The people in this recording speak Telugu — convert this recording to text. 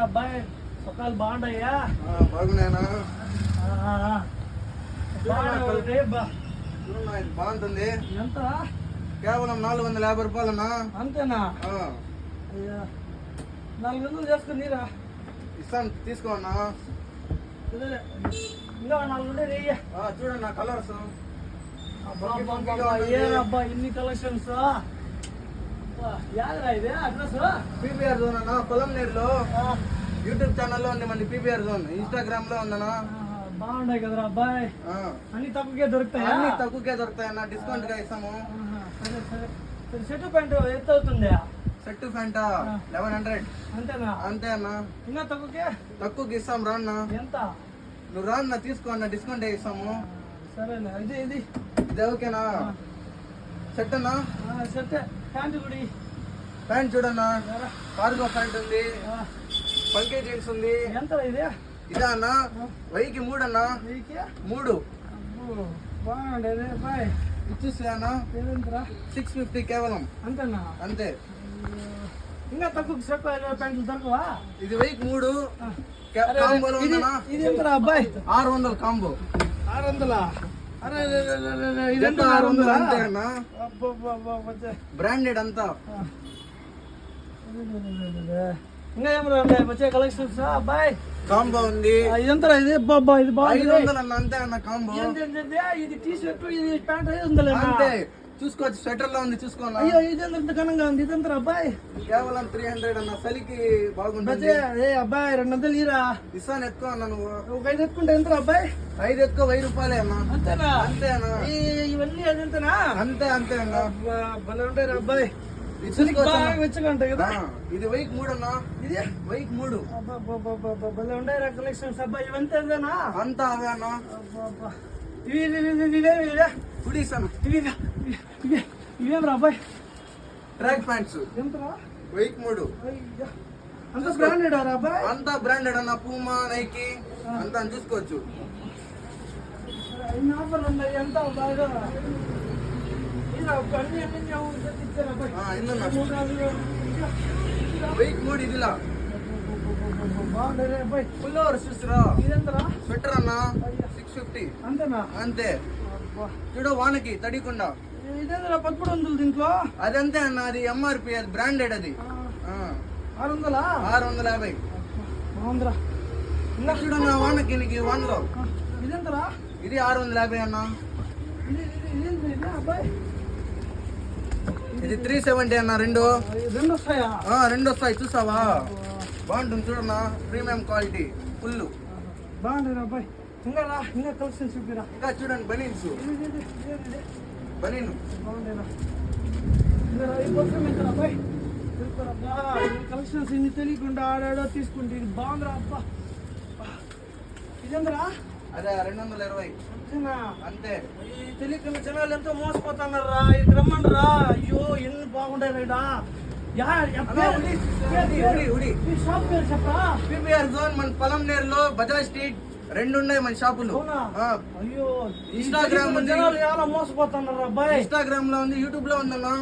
అబ్బాయి సొక్కాలు బాగుంటాయా? బాగున్నాయనా. బాగుంటుంది. ఎంత? కేవలం 450 రూపాయలన్నా. అంతేనా? అయ్యా 400 చేసుకుని నీరా ఇస్తాను, తీసుకోన్నా. ఇంకా 4 ఉండే చూడండి నా కలర్స్. అబ్బా ఇన్ని కలెక్షన్స్. యాదరా ఇది అడ్రస్? పీపీఆర్ జోన్ అన్న, పొలంనేరులో. యూట్యూబ్ ఛానల్లో ఉంది మన పీపీఆర్ జోన్. ఇన్స్టాగ్రామ్ లో ఉందన్నా. బాగున్నాయి కదరా అబ్బాయి, అన్ని తక్కువకే దొరుకుతాయి. అన్ని తక్కువకే దొరుకుతాయి అన్న, డిస్కౌంట్ గా ఇస్తాము. సరే సరే. షర్టు ప్యాంట్ ఎంత అవుతుంది? Shirt pant 1100. అంతేనా? అంతే అన్న. ఇంకా తక్కువకి ఇస్తాం రా అన్న. ఎంత? నువ్వు రా అన్న, తీసుకో అన్న, డిస్కౌంట్ ఇస్తాము. సరేనా? ఇది ఓకేనా? షర్ట్ అన్నా? షర్ట్ ప్యాంట్ కూడా. ప్యాంట్ చూడన్నా, కార్గో ప్యాంట్ ఉంది, పంకే జీన్స్ ఉంది. ఎంత ఇది? ఇదా అన్న, 1000కి 3 అన్న. 3 బాగుండేది బాయ్. ఇచ్చేస్తా అన్న. 650 కేవలం. అంతేనా? అంతే. ఇంకా తక్కువ షర్ట్ ప్యాంట్లు దొరకవా? ఇది 1000కి 3 కాంబోలో ఉందన్నా. ఇది ఎంత అబ్బాయి? 600 కాంబో. 600? అరే ఇదంతా 600 అంతే అన్న. బ్రాండెడ్ అంతా. ఇంకా ఏమరా వచ్చే కలెక్షన్స్ అబ్బాయి? కాంబో ఉంది. ఇదంతా ఇది బాబా, ఇది బాగుంది. 500 అన్న, అంతే అన్న కాంబో. ఇది టీ షర్ట్, ఇది ప్యాంట్ ఉందిలే. అంతే, చూసుకోవచ్చు. స్వెటర్ లో ఉంది, చూసుకోండి. అయ్యో ఇదంత ఘనంగా ఉంది. ఇదంతా అబ్బాయి కేవలం 300 అన్న. చలికి బాగుంటుంది. అబ్బాయి 200 ఇరా. ఇస్తాను, ఎత్తుకో అన్న. నువ్వు ఒక 5 ఎత్తుకుంటే ఎంత అబ్బాయి? 5 ఎత్తుకో 1000 రూపాయలే అన్న. అంతేనా? అంతే అన్న. ఇవన్నీ అదంతనా? అంతే అంతే అన్న. భలే ఉంటాయి అబ్బాయి. వెచ్చగంటాయి కదా. ఇది 1000కి 3 అన్న. ఇది 1000కి 3. భలే ఉంటాయి కలెక్షన్స్ అబ్బాయి. ఇవంతా ఏదైనా? అంతా అవే అన్న. హుడీస్ అన్న. ఇవేం రా అబ్బాయి? Track pants. ఎంతరా? 1000కి 3. అంత బ్రాండెడ్ రా అబ్బాయి? అంతా బ్రాండెడ్ అన్న. పూమా, నైకీ అంతా చూసుకోవచ్చు. ఇన్ని ఆఫర్లు ఉన్నాయి. ఎంత బాగా అన్ని 1000కి 3 ఇదిలా. బాగుండే అబ్బాయి. ఫుల్ ఓవర్ చూస్తురా. ఇదంతరా? స్వెటర్ అన్న 650. అంతేనా? అంతే. చూడు, వానకి తడికుండా. ఇదేంద్రా 1100 దీంట్లో? అదంతే అన్న, అది ఎంఆర్పి, అది బ్రాండెడ్. అది 600? 650. బాగుందిరా. ఇంకా చూడన్నా, వానకి నీకు వానలో. ఇదెంతరా? ఇది 650 అన్న. అబ్బాయి ఇది 370 అన్న. రెండు వస్తాయా? 2 వస్తాయి. చూసావా? బాగుంటుంది చూడన్నా, ప్రీమియం క్వాలిటీ ఫుల్. బాగుంటుంది అబ్బాయి. ఇంకా కలెక్షన్ చూపిరా. ఇంకా చూడండి, బనీన్స్. బనీను అబ్బాయి. కలెక్షన్స్ ఇన్ని తెలియకుండా ఆడాడో తీసుకుంటే ఇది బాగుందిరా అబ్బా. ఇదేంద్రా? అదే 220. అంతే. తెలియకుండా జనాలు ఎంతో మోసపోతున్నారా. ఇక్కడ రమ్మండ్రా. అయ్యో ఎన్ని బాగుంటాయి. షాప్ పేరు చెప్పరా? పీపీఆర్ జోన్, మన పొలంనేరులో బజాజ్ స్ట్రీట్ 2 ఉన్నాయి మన షాపులు. అయ్యో ఇన్స్టాగ్రామ్ జనాలు ఎలా మోసపోతున్నారు అబ్బాయి. ఇన్స్టాగ్రామ్ లో ఉంది, యూట్యూబ్ లో ఉందన్నా.